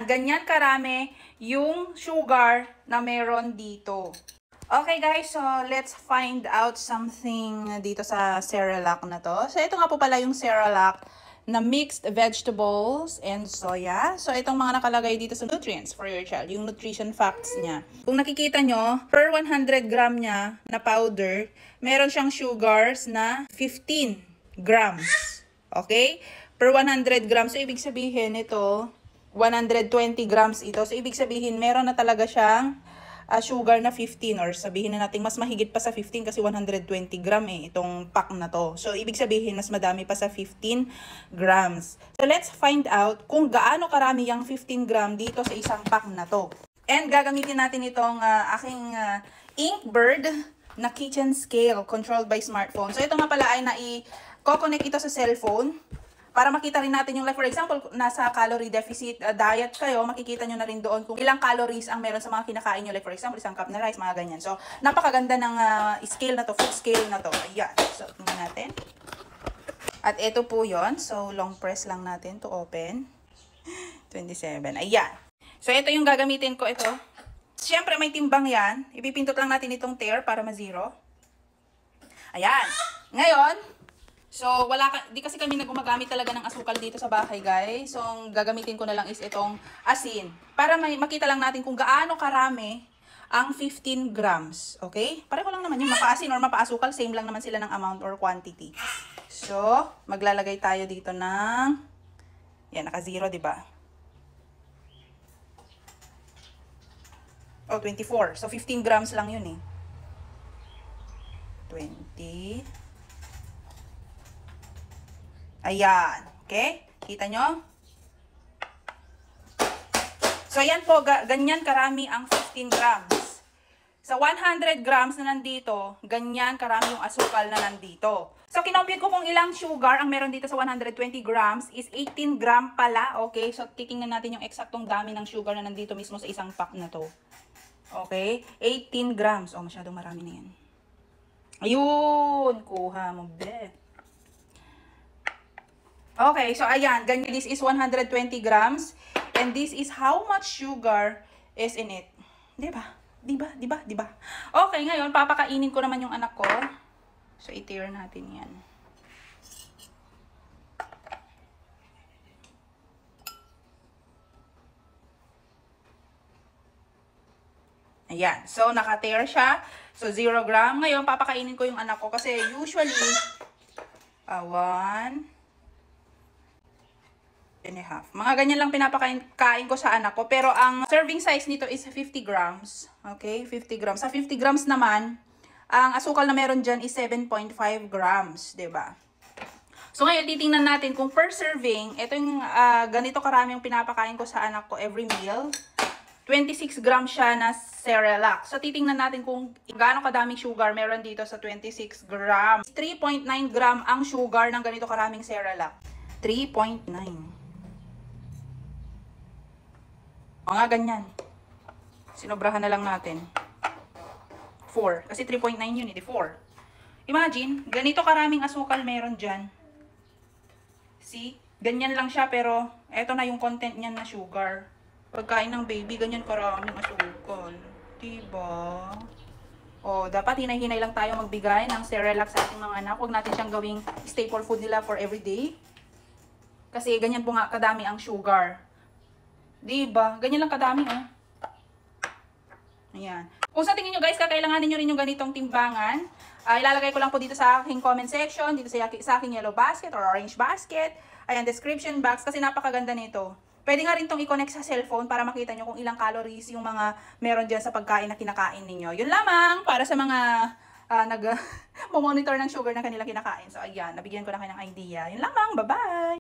Ganyan karami yung sugar na meron dito. Okay guys, so let's find out something dito sa Cerelac na to. So ito nga po pala yung Cerelac na mixed vegetables and soya. So itong mga nakalagay dito sa nutrients for your child, yung nutrition facts niya. Kung nakikita nyo, per 100 gram niya na powder, meron siyang sugars na 15 grams. Okay? Per 100 grams. So ibig sabihin ito, 120 grams ito. So ibig sabihin, meron na talaga siyang sugar na 15, or sabihin na natin mas mahigit pa sa 15 kasi 120 gram itong pack na to. So ibig sabihin mas madami pa sa 15 grams. So let's find out kung gaano karami yung 15 gram dito sa isang pack na to. And gagamitin natin itong aking Inkbird na kitchen scale controlled by smartphone. So ito nga pala ay nai-connect ito sa cellphone. Para makita rin natin yung, like for example, nasa calorie deficit diet kayo, makikita nyo na rin doon kung ilang calories ang meron sa mga kinakain nyo. Like for example, isang cup na rice, mga ganyan. So, napakaganda ng scale na to, food scale na to. Ayan. So, tingnan natin. At ito po yon. So, long press lang natin to open. 27. Ayan. So, ito yung gagamitin ko ito. Siyempre, may timbang yan. Ipipindot lang natin itong tear para ma-zero. Ayan. Ngayon, so, di kasi kami gumagamit talaga ng asukal dito sa bahay, guys. So, ang gagamitin ko na lang is itong asin. Para makita lang natin kung gaano karami ang 15 grams. Okay? Pareho lang naman yung mapaasin or mapaasukal. Same lang naman sila ng amount or quantity. So, maglalagay tayo dito ng, yan, naka-0, diba? Oh, 24. So, 15 grams lang yun eh. 20. Ayan. Okay? Kita nyo? So, ayan po. Ganyan karami ang 15 grams. Sa 100 grams na nandito, ganyan karami yung asukal na nandito. So, kinompute ko kung ilang sugar ang meron dito sa 120 grams is 18 gram pala. Okay? So, titingnan natin yung eksaktong dami ng sugar na nandito mismo sa isang pack na to. Okay? 18 grams. Oh, masyadong marami na yan. Ayun! Kuha mo, be. Okay, so ayan, ganyan, this is 120 grams and this is how much sugar is in it. Diba? Diba? Diba? Diba? Okay, ngayon, papakainin ko naman yung anak ko. So, i-tear natin yan. Ayan, so naka-tear siya. So, 0 gram. Ngayon, papakainin ko yung anak ko kasi usually, 1 and a half. Mga ganyan lang pinapakain ko sa anak ko. Pero ang serving size nito is 50 grams. Okay? 50 grams. Sa 50 grams naman, ang asukal na meron dyan is 7.5 grams. Diba? So ngayon, titingnan natin kung per serving, ito yung ganito karami yung pinapakain ko sa anak ko every meal. 26 grams siya na Cerelac. So titingnan natin kung gaano kadaming sugar meron dito sa 26 grams. 3.9 gram ang sugar ng ganito karaming Cerelac. 3.9. Mga ganyan. Sinobrahan na lang natin. 4. Kasi 3.9 yun, hindi 4. Imagine, ganito karaming asukal meron dyan. See? Ganyan lang siya, pero eto na yung content niyan na sugar. Pagkain ng baby, ganyan karaming asukal. Diba? O, dapat hinay-hinay lang tayo magbigay ng Cerelac sa ating mga anak. Huwag natin siyang gawing staple food nila for everyday. Kasi ganyan po nga kadami ang sugar. Diba? Ganyan lang kadami, oh. Ayan. Kung sa tingin nyo guys, kakailanganin nyo rin yung ganitong timbangan, ilalagay ko lang po dito sa aking comment section, dito sa aking yellow basket or orange basket. Ayan, description box, kasi napakaganda nito. Pwede nga rin itong i-connect sa cellphone para makita nyo kung ilang calories yung mga meron dyan sa pagkain na kinakain ninyo. Yun lamang para sa mga nag-monitor ng sugar na kanilang kinakain. So, ayan, nabigyan ko na kayo ng idea. Yun lamang, bye-bye!